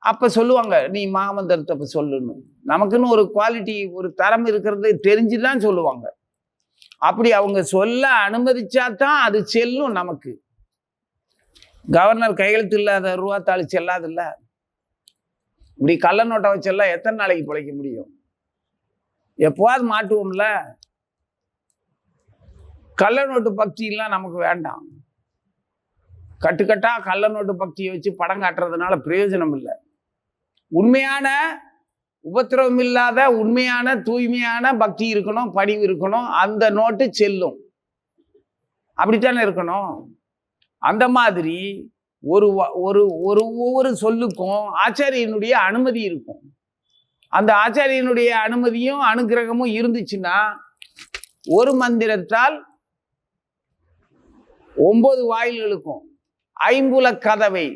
அப்ப சொல்லுவாங்க நீ மாமந்திரத்தை சொல்லணும். நமக்குன்னு ஒரு குவாலிட்டி, ஒரு தரம் இருக்கிறது தெரிஞ்சுதான் சொல்லுவாங்க. அப்படி அவங்க சொல்ல அனுமதிச்சாதான் அது செல்லும் நமக்கு. கவர்னர் கையெழுத்து இல்லாத ரூபா தாளி செல்லாதுல்ல. இப்படி கள்ள நோட்டை வச்செல்லாம் எத்தனை நாளைக்கு பிழைக்க முடியும்? எப்போவாது மாட்டுவோம்ல. கள்ள நோட்டு பக்தியெல்லாம் நமக்கு வேண்டாம். கட்டுக்கட்டா கள்ள நோட்டு பக்தியை வச்சு படம் காட்டுறதுனால பிரயோஜனம் இல்லை. உண்மையான உபத்திரவம் இல்லாத உண்மையான தூய்மையான பக்தி இருக்கணும், பணிவு இருக்கணும். அந்த நோட்டு செல்லும். அப்படித்தானே இருக்கணும். அந்த மாதிரி ஒவ்வொரு சொல்லுக்கும் ஆச்சாரியனுடைய அனுமதி இருக்கும். அந்த ஆச்சாரியனுடைய அனுமதியும் அனுகிரகமும் இருந்துச்சுன்னா ஒரு மந்திரத்தால் 9 வாயில்களுக்கும் ஐம்புல கதவை,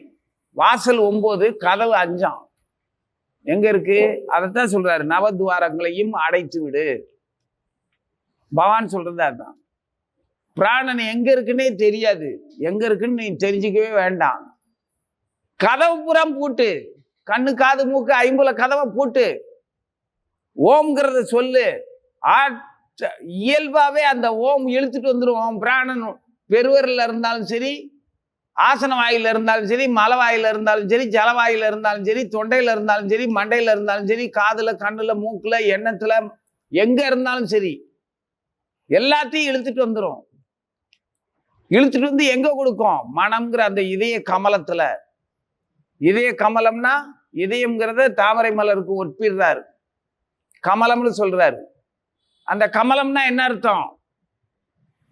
வாசல் 9 கதவு 5 எங்க இருக்கு? அதைத்தான் சொல்றாரு, நவத்வாரங்களையும் அடைத்து விடு. பகவான் சொல்றது அதுதான். பிராணன் எங்க இருக்குன்னே தெரியாது. எங்க இருக்குன்னு நீ தெரிஞ்சுக்கவே வேண்டாம். கதவு புறம் பூட்டு, கண்ணு காது மூக்கு ஐம்புல கதவை பூட்டு, ஓம்ங்கிறத சொல்லு. இயல்பாவே அந்த ஓம் இழுத்துட்டு வந்துடும். பிராணன் பெருவரில் இருந்தாலும் சரி, ஆசன வாயில இருந்தாலும் சரி, மலை வாயில இருந்தாலும் சரி, ஜலவாயில இருந்தாலும் சரி, தொண்டையில இருந்தாலும் சரி, மண்டையில இருந்தாலும் சரி, காதுல கண்ணுல மூக்குல எண்ணத்துல எங்க இருந்தாலும் சரி, எல்லாத்தையும் இழுத்துட்டு வந்துடும். இழுத்துட்டு வந்து எங்க கொடுக்கும்? மனம்ங்கிற அந்த இதய கமலத்துல. இதய கமலம்னா இதயம்ங்கிறத தாமரை மலருக்கு ஒப்பிடுறாரு, கமலம்னு சொல்றாரு. அந்த கமலம்னா என்ன அர்த்தம்?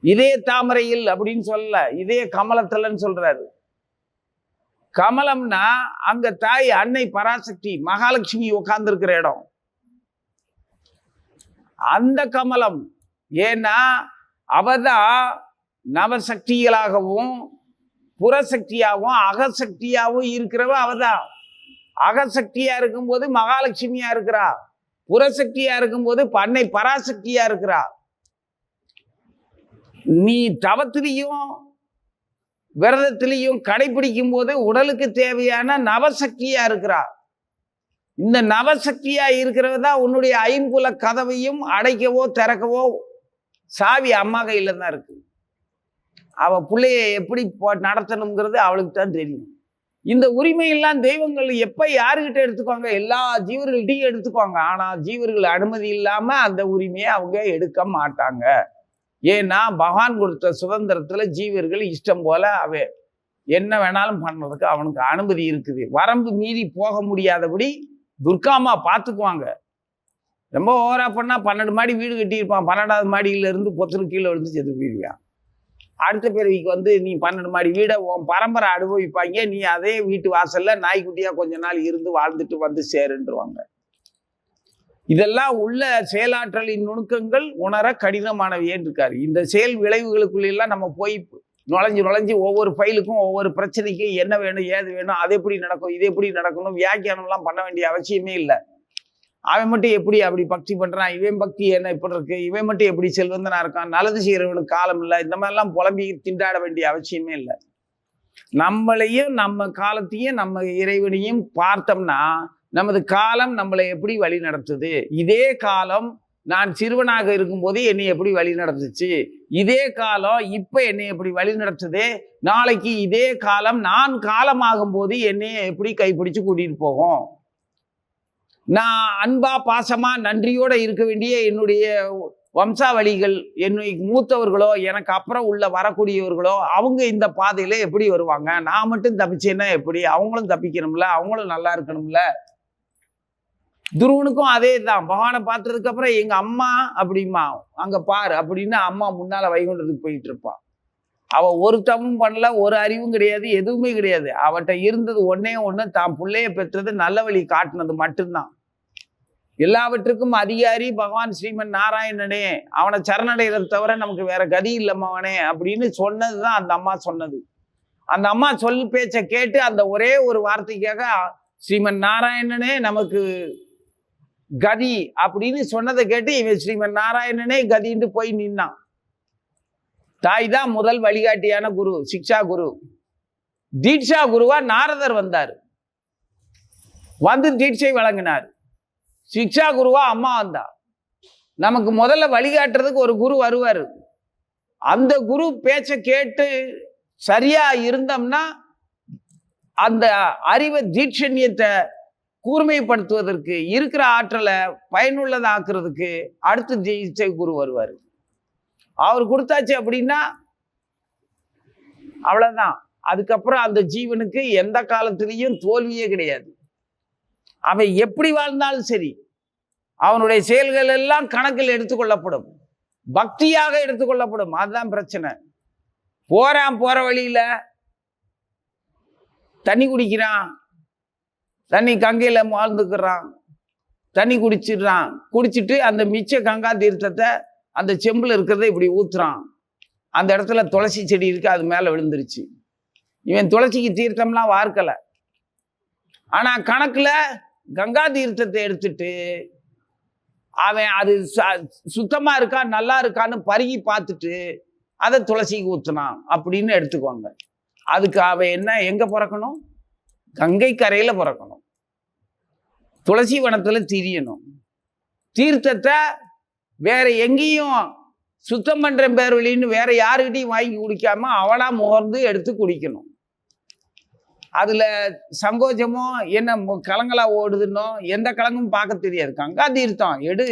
இதய தாமரையில் அப்படின்னு சொல்லல, இதய கமலத்துலன்னு சொல்றாரு. கமலம்னா அங்க தாய் அன்னை பராசக்தி மகாலட்சுமி உட்கார்ந்து இருக்கிற இடம், அந்த கமலம். ஏன்னா அவதான் நவசக்திகளாகவும் புறசக்தியாகவும் அகசக்தியாகவும் இருக்கிறவ அவதான். அகசக்தியா இருக்கும்போது மகாலட்சுமியா இருக்கிறா, புறசக்தியா இருக்கும்போது அன்னை பராசக்தியா இருக்கிறா. நீ தவத்திலையும் விரதத்திலையும் கடைபிடிக்கும் போது உடலுக்கு தேவையான நவசக்தியா இருக்கிறா. இந்த நவசக்தியா இருக்கிறவதான் உன்னுடைய ஐம்புல கதவையும் அடைக்கவோ திறக்கவோ சாவி அம்மா கையில தான் இருக்கு. அவ பிள்ளைய எப்படி நடத்தணுங்கிறது அவளுக்கு தான் தெரியும். இந்த உரிமையெல்லாம் தெய்வங்கள் எப்ப யாருகிட்ட எடுத்துக்குவாங்க? எல்லா ஜீவர்கள்ட்டையும் எடுத்துக்குவாங்க. ஆனா ஜீவர்கள் அனுமதி இல்லாம அந்த உரிமையை அவங்க எடுக்க மாட்டாங்க. ஏன்னா பகவான் கொடுத்த சுதந்திரத்துல ஜீவர்கள் இஷ்டம் போல அவ என்ன வேணாலும் பண்றதுக்கு அவனுக்கு அனுமதி இருக்குது. வரம்பு மீறி போக முடியாதபடி துர்காமா பார்த்துக்குவாங்க. ரொம்ப ஓவரா பண்ணா 12 மாடி வீடு கட்டியிருப்பான், 12வது மாடியில இருந்து பொத்துன்னு கீழே விழுந்து செத்து போயிருவான். அடுத்த பிறவிக்கு நீ 12 மாடி வீடை உன் பரம்பரை அனுபவிப்பாங்க. நீ அதே வீட்டு வாசல்ல நாய்க்குட்டியா கொஞ்ச நாள் இருந்து வாழ்ந்துட்டு வந்து சேருன்றுவாங்க. இதெல்லாம் உள்ள செயலாற்றலின் நுணுக்கங்கள் உணர கடினமானவையேன்னு இருக்காரு. இந்த செயல் விளைவுகளுக்குள்ளெல்லாம் நம்ம போய் நுழைஞ்சு ஒவ்வொரு ஃபைலுக்கும் ஒவ்வொரு பிரச்சனைக்கும் என்ன வேணும் ஏது வேணும், அது எப்படி நடக்கும் இது எப்படி நடக்கணும் வியாக்கியானம்லாம் பண்ண வேண்டிய அவசியமே இல்லை. அவன் மட்டும் எப்படி அப்படி பக்தி பண்றான், இவன் பக்தி என்ன இப்படி இருக்கு, இவன் மட்டும் எப்படி செல்வந்தனா இருக்கான், நல்லது செய்யறவனுக்கு காலம் இல்லை, இந்த மாதிரிலாம் புலம்பி திண்டாட வேண்டிய அவசியமே இல்லை. நம்மளையும் நம்ம காலத்தையும் நம்ம இறைவனையும் பார்த்தோம்னா நமது காலம் நம்மளை எப்படி வழி நடத்துது, இதே காலம் நான் சிறுவனாக இருக்கும்போது என்னை எப்படி வழி நடத்துச்சு, இதே காலம் இப்ப என்னை எப்படி வழி நடத்துது, நாளைக்கு இதே காலம் நான் காலமாகும் போது என்னை எப்படி கைப்பிடிச்சு கூட்டிட்டு போகும். நான் அன்பா பாசமா நன்றியோட இருக்க வேண்டிய என்னுடைய வம்சாவளிகள், என்னை மூத்தவர்களோ எனக்கு அப்புறம் உள்ள வரக்கூடியவர்களோ அவங்க இந்த பாதையில எப்படி வருவாங்க, நான் மட்டும் தப்பிச்சேன்னா எப்படி, அவங்களும் தப்பிக்கணும்ல, அவங்களும் நல்லா இருக்கணும்ல. துருவனுக்கும் அதே தான். பகவானை பார்த்ததுக்கு அப்புறம் எங்க அம்மா அப்படிமா அங்க பாரு அப்படின்னு அம்மா முன்னால வைகுண்டத்துக்கு போயிட்டு இருப்பான். அவ ஒரு தமும் பண்ணல, ஒரு அறிவும் கிடையாது, எதுவுமே கிடையாது. அவட்ட இருந்தது ஒன்னே ஒண்ணு, தான் பிள்ளைய பெற்றது நல்ல வழி காட்டினது மட்டும்தான். எல்லாவற்றுக்கும் அதிகாரி பகவான் ஸ்ரீமன் நாராயணனே, அவனை சரணடைகிறத தவிர நமக்கு வேற கதி இல்லம்மாவனே அப்படின்னு சொன்னதுதான் அந்த அம்மா சொன்னது. அந்த அம்மா சொல் பேச்ச கேட்டு அந்த ஒரே ஒரு வார்த்தைக்காக ஸ்ரீமன் நாராயணனே நமக்கு கதி அப்படின்னு சொன்னதை கேட்டு இவன் ஸ்ரீமன் நாராயணனே கதின்னு போய் நின்னான். தாய் தான் முதல் வழிகாட்டியான குரு, சிக்ஷா குரு. தீட்சா குருவா நாரதர் வந்தார், வந்து தீட்சை வழங்கினார். சிக்ஷா குருவா அம்மா வந்தா. நமக்கு முதல்ல வழிகாட்டுறதுக்கு ஒரு குரு வருவார். அந்த குரு பேச்ச கேட்டு சரியா இருந்தோம்னா அந்த அறிவை தீட்சண்யத்தை கூர்மைப்படுத்துவதற்கு இருக்கிற ஆற்றலை பயனுள்ளதாக்குறதுக்கு அடுத்து ஜெயிச்சை குரு வருவார். அவர் கொடுத்தாச்சு அப்படின்னா அவ்வளவுதான். அதுக்கப்புறம் அந்த ஜீவனுக்கு எந்த காலத்திலையும் தோல்வியே கிடையாது. அவன் எப்படி வாழ்ந்தாலும் சரி, அவனுடைய செயல்கள் எல்லாம் கணக்கில் எடுத்துக்கொள்ளப்படும், பக்தியாக எடுத்துக்கொள்ளப்படும். அதுதான் பிரச்சனை. போற வழியில தண்ணி குடிக்கிறான், தண்ணி கங்கையில வாழ்ந்துக்கிறான், தண்ணி குடிச்சிட்டு அந்த மிச்ச கங்கா தீர்த்தத்தை அந்த செம்புல இருக்கிறத இப்படி ஊத்துறான். அந்த இடத்துல துளசி செடி இருக்கு, அது மேல விழுந்துருச்சு. இவன் துளசிக்கு தீர்த்தம்லாம் வார்க்கல, ஆனா கணக்குல கங்கா தீர்த்தத்தை எடுத்துட்டு அவன் அது சுத்தமா இருக்கா நல்லா இருக்கான்னு பருகி பார்த்துட்டு அதை துளசிக்கு ஊத்துனான் அப்படின்னு எடுத்துக்குவாங்க. அதுக்கு அவன் என்ன எங்க பிறக்கணும்? கங்கை கரையில பிறக்கணும், துளசி வனத்துல திரியணும். தீர்த்தத்தை வேற எங்கேயும் சுத்தம் பண்ற பேர் வழின்னு வேற யாருக்கிட்டையும் வாங்கி குடிக்காம அவனா முகர்ந்து எடுத்து குடிக்கணும். அதுல சங்கோஜமோ என்ன கலங்களா ஓடுதுன்னோ எந்த கலங்கும் பார்க்க தெரியாது. கங்கா தீர்த்தம் எடு,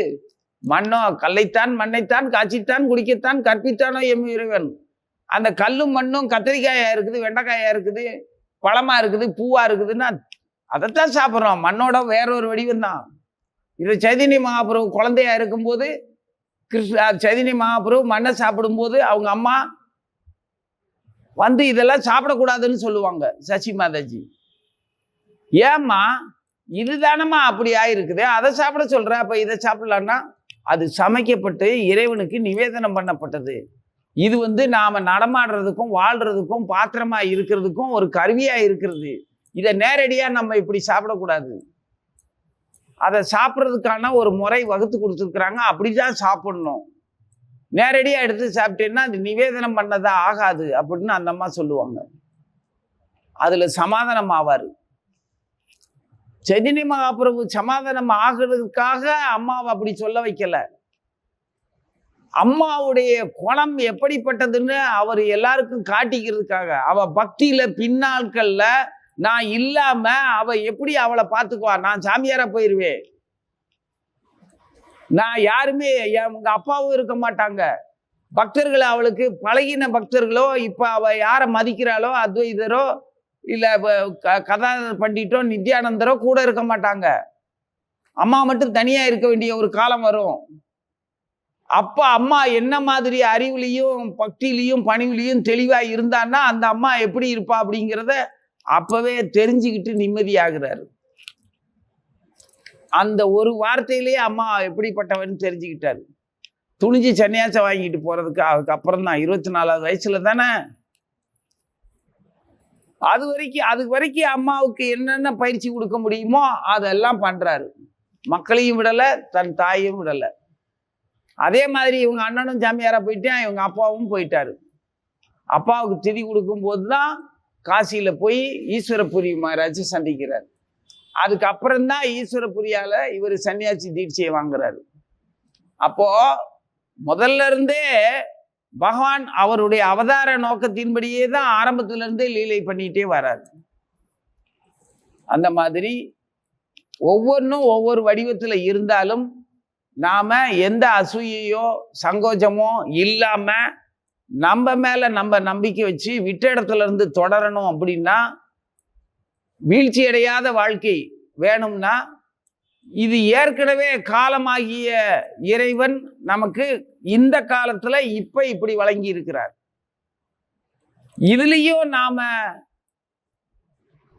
மண்ணோ கல்லைத்தான் மண்ணைத்தான் காய்ச்சித்தான் குடிக்கத்தான் கற்பித்தானோ எம் இறைவன். அந்த கல்லும் மண்ணும் கத்திரிக்காயா இருக்குது, வெண்டைக்காயா இருக்குது, பழமா இருக்குது, பூவா இருக்குதுன்னா அதைத்தான் சாப்பிட்றோம். மண்ணோட வேற ஒரு வடிவம் தான். இது சைதன்ய மகாபிரபு குழந்தையா இருக்கும்போது சைதன்ய மகாபிரபு மண்ணை சாப்பிடும்போது அவங்க அம்மா வந்து இதெல்லாம் சாப்பிடக்கூடாதுன்னு சொல்லுவாங்க சசி மாதாஜி. ஏம்மா இதுதானம்மா அப்படி ஆயிருக்குது, அதை சாப்பிட சொல்ற, அப்ப இதை சாப்பிடலான்னா அது சமைக்கப்பட்டு இறைவனுக்கு நிவேதனம் பண்ணப்பட்டது. இது நாம நடமாடுறதுக்கும் வாழ்றதுக்கும் பாத்திரமா இருக்கிறதுக்கும் ஒரு கருவியா இருக்கிறது. இதை நேரடியா நம்ம இப்படி சாப்பிடக்கூடாது. அதை சாப்பிட்றதுக்கான ஒரு முறை வகுத்து கொடுத்துருக்குறாங்க, அப்படிதான் சாப்பிடணும். நேரடியா எடுத்து சாப்பிட்டேன்னா அது நிவேதனம் பண்ணதா ஆகாது அப்படின்னு அந்த அம்மா சொல்லுவாங்க. அதுல சமாதானம் ஆவாரு. சைதன்ய மகாபிரபு சமாதானம் ஆகிறதுக்காக அம்மாவை அப்படி சொல்ல வைக்கல. அம்மாவுடைய குணம் எப்படிப்பட்டதுன்னு அவர் எல்லாருக்கும் காட்டிக்கிறதுக்காக. அவ பக்தியில பின்னாட்கள்ல நான் இல்லாம அவ எப்படி அவளை பார்த்துக்குவா? நான் சாமியாரா போயிருவேன், நான் யாருமே உங்க அப்பாவும் இருக்க மாட்டாங்க. பக்தர்கள் அவளுக்கு பழகின பக்தர்களோ, இப்ப அவ யாரை மதிக்கிறாளோ அத்வைதரோ இல்ல கதா பண்டிட்டோ நித்யானந்தரோ கூட இருக்க மாட்டாங்க. அம்மா மட்டும் தனியா இருக்க வேண்டிய ஒரு காலம் வரும். அப்ப அம்மா என்ன மாதிரி அறிவுலையும் பக்தியிலையும் பணிவிலையும் தெளிவா இருந்தான்னா அந்த அம்மா எப்படி இருப்பா அப்படிங்கிறத அப்பவே தெரிஞ்சுக்கிட்டு நிம்மதியாகிறாரு. அந்த ஒரு வார்த்தையிலேயே அம்மா எப்படிப்பட்டவன்னு தெரிஞ்சுக்கிட்டாரு. துணிஞ்சு சன்னியாசம் வாங்கிட்டு போறதுக்கு அதுக்கப்புறம் தான் 24வது வயசுல தானே. அது வரைக்கும் அம்மாவுக்கு என்னென்ன பயிற்சி கொடுக்க முடியுமோ அதெல்லாம் பண்றாரு. மக்களையும் விடல, தன் தாயையும் விடல. அதே மாதிரி இவங்க அண்ணனும் ஜாமியாரா போயிட்டான், இவங்க அப்பாவும் போயிட்டாரு. அப்பாவுக்கு திதி கொடுக்கும் போதுதான் காசியில போய் ஈஸ்வரபுரி மகாராஜ் சந்திக்கிறார். அதுக்கப்புறம்தான் ஈஸ்வரபுரியால இவர் சன்னியாசி தீட்சையை வாங்குறாரு. அப்போ முதல்ல இருந்தே பகவான் அவருடைய அவதார நோக்கத்தின்படியே தான் ஆரம்பத்துல இருந்தே லீலை பண்ணிட்டே வராரு. அந்த மாதிரி ஒவ்வொன்றும் ஒவ்வொரு வடிவத்துல இருந்தாலும் நாம எந்த அசூயையோ சங்கோஜமோ இல்லாம நம்ம மேல நம்ம நம்பிக்கை வச்சு விட்ட இடத்துல இருந்து தொடரணும். அப்படின்னா வீழ்ச்சி அடையாத வாழ்க்கை வேணும்னா இது ஏற்கனவே காலமாகிய இறைவன் நமக்கு இந்த காலத்துல இப்ப இப்படி வழங்கி இருக்கிறார். இதுலயும் நாம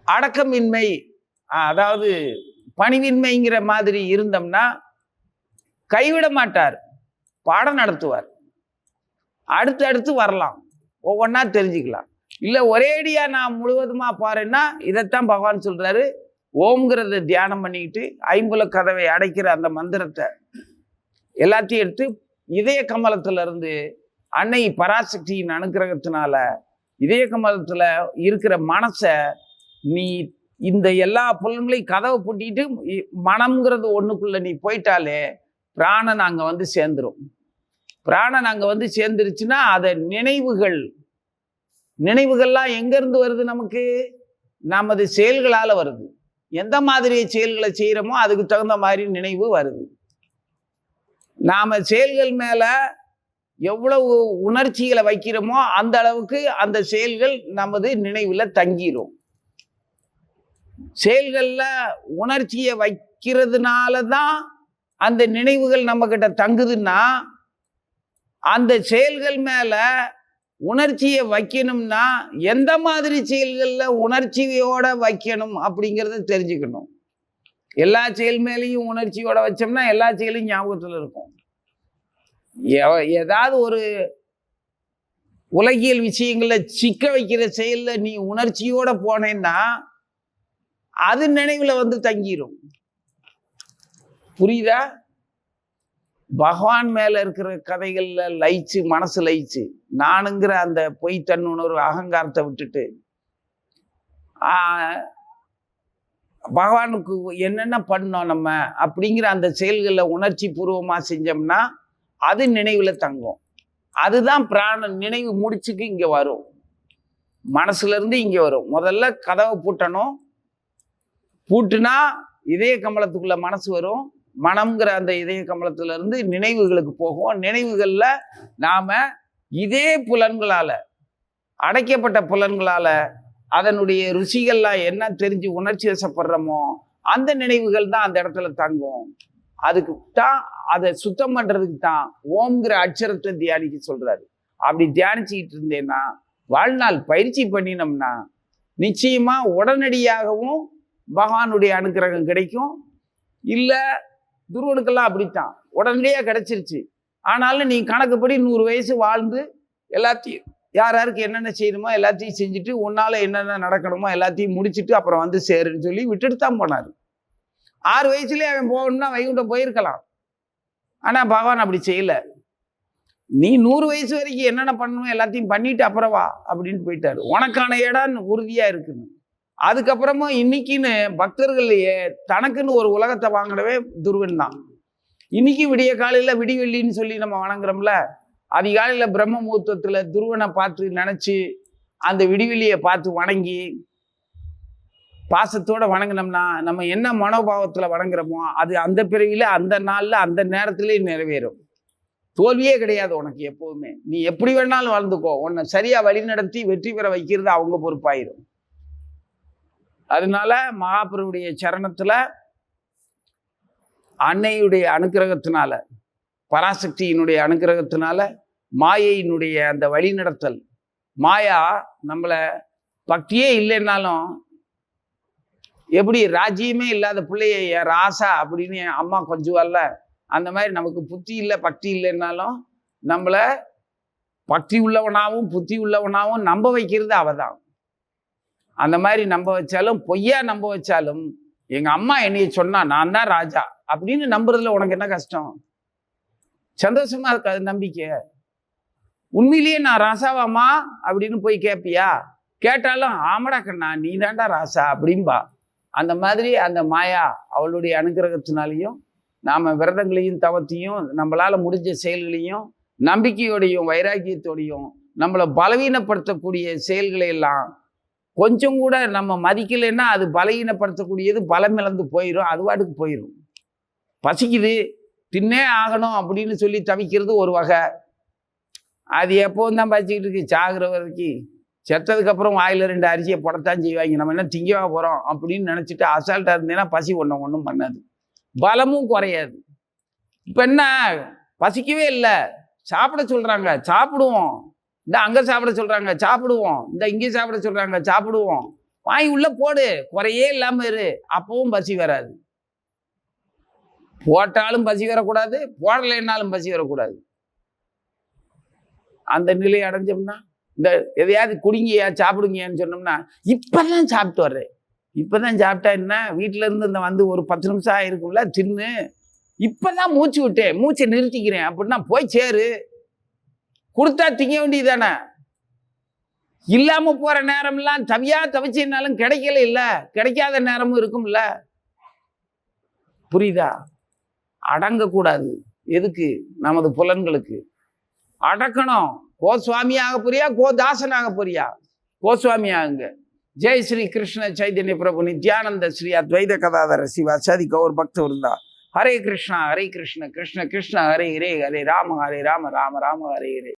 அடக்கமின்மை, அதாவது பணிவின்மைங்கிற மாதிரி இருந்தோம்னா கைவிட மாட்டார், பாடம் நடத்துவார். அடுத்து வரலாம், ஒவ்வொன்றா தெரிஞ்சுக்கலாம். இல்லை ஒரேடியா நான் முழுவதுமா பாருன்னா இதைத்தான் பகவான் சொல்றாரு. ஓம்ங்கிறத தியானம் பண்ணிக்கிட்டு ஐம்புல கதவை அடைக்கிற அந்த மந்திரத்தை எல்லாத்தையும் எடுத்து இதய கமலத்துல இருந்து அன்னை பராசக்தியின் அனுக்கிரகத்தினால இதய கமலத்துல இருக்கிற மனசை நீ இந்த எல்லா புலன்களையும் கதவை பூட்டிட்டு மனம்ங்கிறது ஒண்ணுக்குள்ள நீ போயிட்டாலே பிராணன் அங்க வந்து சேர்ந்துரும். பிராணன் அங்க வந்து சேர்ந்துருச்சுன்னா அதை நினைவுகள்லாம் எங்க இருந்து வருது? நமக்கு நமது செயல்களால வருது. எந்த மாதிரி செயல்களை செய்யறோமோ அதுக்கு தகுந்த மாதிரி நினைவு வருது. நாம செயல்கள் மேல எவ்வளவு உணர்ச்சிகளை வைக்கிறோமோ அந்த அளவுக்கு அந்த செயல்கள் நமது நினைவுல தங்கிரும். செயல்கள்ல உணர்ச்சியை வைக்கிறதுனாலதான் அந்த நினைவுகள் நம்ம கிட்ட தங்குதுன்னா, அந்த செயல்கள் மேல உணர்ச்சியை வைக்கணும்னா எந்த மாதிரி செயல்கள்ல உணர்ச்சியோட வைக்கணும் அப்படிங்கிறத தெரிஞ்சுக்கணும். எல்லா செயல் மேலேயும் உணர்ச்சியோட வச்சோம்னா எல்லா செயலும் ஞாபகத்துல இருக்கும். ஏதாவது ஒரு உலகியல் விஷயங்கள்ல சிக்க வைக்கிற செயல்ல நீ உணர்ச்சியோட போனேன்னா அது நினைவுல வந்து தங்கிரும். புரியுதா? பகவான் மேல இருக்கிற கதைகள்ல லயிச்சு, மனசு லயிச்சு, நானுங்கிற அந்த பொய் தன்னுணர்வு அகங்காரத்தை விட்டுட்டு பகவானுக்கு என்னென்ன பண்ணோம் நம்ம அப்படிங்கிற அந்த செயல்களை உணர்ச்சி பூர்வமா செஞ்சோம்னா அது நினைவுல தங்கும். அதுதான் பிராணன் நினைவு முடிச்சுக்கு இங்க வரும், மனசுல இருந்து இங்க வரும். முதல்ல கதவை பூட்டணும். பூட்டுனா இதய கமலத்துக்குள்ள மனசு வரும். மனம்ங்கிற அந்த இதய கமலத்துல இருந்து நினைவுகளுக்கு போகும். நினைவுகள்ல நாம இதே புலன்களால, அடைக்கப்பட்ட புலன்களால அதனுடைய ருசிகள்லாம் என்ன தெரிஞ்சு உணர்ச்சி வசப்படுறோமோ அந்த நினைவுகள் தான் அந்த இடத்துல தங்கும். அதுக்கு தான் அதை சுத்தம் பண்றதுக்கு தான் ஓம்ங்கிற அட்சரத்தை தியானிக்க சொல்றாரு. அப்படி தியானிச்சுக்கிட்டு இருந்தேன்னா, வாழ்நாள் பயிற்சி பண்ணினோம்னா நிச்சயமா உடனடியாகவும் பகவானுடைய அனுக்கிரகம் கிடைக்கும். இல்ல துருவனுக்கெல்லாம் அப்படித்தான் உடனடியாக கிடைச்சிருச்சு. ஆனாலும் நீ கணக்குப்படி 100 வயசு வாழ்ந்து எல்லாத்தையும் யார் யாருக்கு என்னென்ன செய்யணுமோ எல்லாத்தையும் செஞ்சுட்டு உன்னால என்னென்ன நடக்கணுமோ எல்லாத்தையும் முடிச்சுட்டு அப்புறம் வந்து சேருன்னு சொல்லி விட்டுட்டு தான் போனார். 6 வயசுலேயே அவன் போகணும்னா வைகுண்டம் போயிருக்கலாம். ஆனா பகவான் அப்படி செய்யல. நீ 100 வயசு வரைக்கும் என்னென்ன பண்ணணுமோ எல்லாத்தையும் பண்ணிட்டு அப்புறம் வா அப்படின்னு போயிட்டாரு. உனக்கான இடம் உறுதியா இருக்குன்னு. அதுக்கப்புறமும் இன்னைக்குன்னு பக்தர்கள்லையே தனக்குன்னு ஒரு உலகத்தை வாங்கினவே துருவன் தான். இன்னைக்கு விடிய காலையில விடிவெள்ளின்னு சொல்லி நம்ம வணங்குறோம்ல, அதிகாலையில பிரம்ம முகூர்த்தத்துல துருவனை பார்த்து நினைச்சு அந்த விடிவெள்ளியை பார்த்து வணங்கி பாசத்தோட வணங்கினோம்னா நம்ம என்ன மனோபாவத்துல வணங்குறோமோ அது அந்த பிறவியில அந்த நாள்ல அந்த நேரத்திலேயே நிறைவேறும். தோல்வியே கிடையாது உனக்கு எப்பவுமே. நீ எப்படி வேணாலும் வாழ்ந்துக்கோ, உன்னை சரியா வழி நடத்தி வெற்றி பெற வைக்கிறது அவங்க பொறுப்பாயிரும். அதனால மகாபிரபுடைய சரணத்துல அன்னையுடைய அனுக்கிரகத்தினால, பராசக்தியினுடைய அனுக்கிரகத்தினால, மாயையினுடைய அந்த வழிநடத்தல், மாயா நம்மள பக்தியே இல்லைன்னாலும், எப்படி ராஜ்யமே இல்லாத பிள்ளைய ராசா அப்படின்னு அம்மா கொஞ்சுவல்ல, அந்த மாதிரி நமக்கு புத்தி இல்லை பக்தி இல்லைன்னாலும் நம்மள பக்தி உள்ளவனாவும் புத்தி உள்ளவனாவும் நம்ப வைக்கிறது அவதான். அந்த மாதிரி நம்ப வச்சாலும் பொய்யா நம்ப வச்சாலும், எங்க அம்மா என்னைய சொன்னா நான் தான் ராஜா அப்படின்னு நம்புறதுல உனக்கு என்ன கஷ்டம்? சந்தோஷமா இருக்காது நம்பிக்கை. உண்மையிலேயே நான் ராசாவாமா அப்படின்னு போய் கேட்பியா? கேட்டாலும் ஆமடா கண்ணா நீ தாண்டா ராசா அப்படின்பா. அந்த மாதிரி அந்த மாயா அவளுடைய அனுகிரகத்தினாலையும் நாம விரதங்களையும் தவத்தையும் நம்மளால முடிஞ்ச செயல்களையும் நம்பிக்கையோடையும் வைராக்கியத்தோடையும் நம்மளை பலவீனப்படுத்தக்கூடிய செயல்களை எல்லாம் கொஞ்சம் கூட நம்ம மதிக்கலைன்னா அது பலவீனப்படுத்தக்கூடியது பலம் இழந்து போயிடும், அது வாட்டுக்கு போயிடும். பசிக்குது தின்னே ஆகணும் அப்படின்னு சொல்லி தவிக்கிறது ஒரு வகை. அது எப்போவும் தான் பசிக்கிட்டு இருக்கு, சாகுற வரைக்கும். செத்ததுக்கு அப்புறம் வாயில 2 அரிசியை போடத்தான் செய்வாங்க. நம்ம என்ன திங்கவா போறோம் அப்படின்னு நினைச்சிட்டு அசால்ட்டா இருந்தேன்னா பசி ஒன்றும் பண்ணாது, பலமும் குறையாது. இப்ப என்ன பசிக்கவே இல்லை, சாப்பிட சொல்றாங்க சாப்பிடுவோம், இந்த அங்க சாப்பிட சொல்றாங்க சாப்பிடுவோம், இந்த இங்கே சாப்பிட சொல்றாங்க சாப்பிடுவோம், வாங்கி உள்ள போடு, குறையே இல்லாம இரு, அப்பவும் பசி வராது. போட்டாலும் பசி வரக்கூடாது, போடலைன்னாலும் பசி வரக்கூடாது. அந்த நிலையை அடைஞ்சோம்னா, இந்த எதையாவது குடிங்கயா சாப்பிடுங்கன்னு சொன்னோம்னா இப்பதான் சாப்பிட்டு வர்றேன், இப்பதான் சாப்பிட்டா என்ன, வீட்டுல இருந்து இந்த வந்து ஒரு 10 நிமிஷம் ஆயிருக்கும்ல தின்னு, இப்பதான் மூச்சு விட்டேன் மூச்சை நிறுத்திக்கிறேன் அப்படின்னா போய் சேரு, கொடுத்தா திங்க வேண்டியதானே. இல்லாம போற நேரம்லாம் தவிச்சினாலும் கிடைக்கல, இல்ல கிடைக்காத நேரமும் இருக்கும்ல. புரியுதா? அடங்கக்கூடாது. எதுக்கு? நமது புலன்களுக்கு அடக்கணும். கோஸ்வாமி ஆக போறியா, கோதாசன் ஆக போறியா? கோஸ்வாமி ஆகுங்க. ஜெய் ஸ்ரீ கிருஷ்ண சைதன்ய பிரபு நித்யானந்த ஸ்ரீ அத்வைத கதாதர சிவ சதி கௌர் பக்த விருந்தா. ஹரே கிருஷ்ணா கிருஷ்ண கிருஷ்ண ஹரே ஹரே, ஹரே ராம ராம ராம ஹரே ஹரே.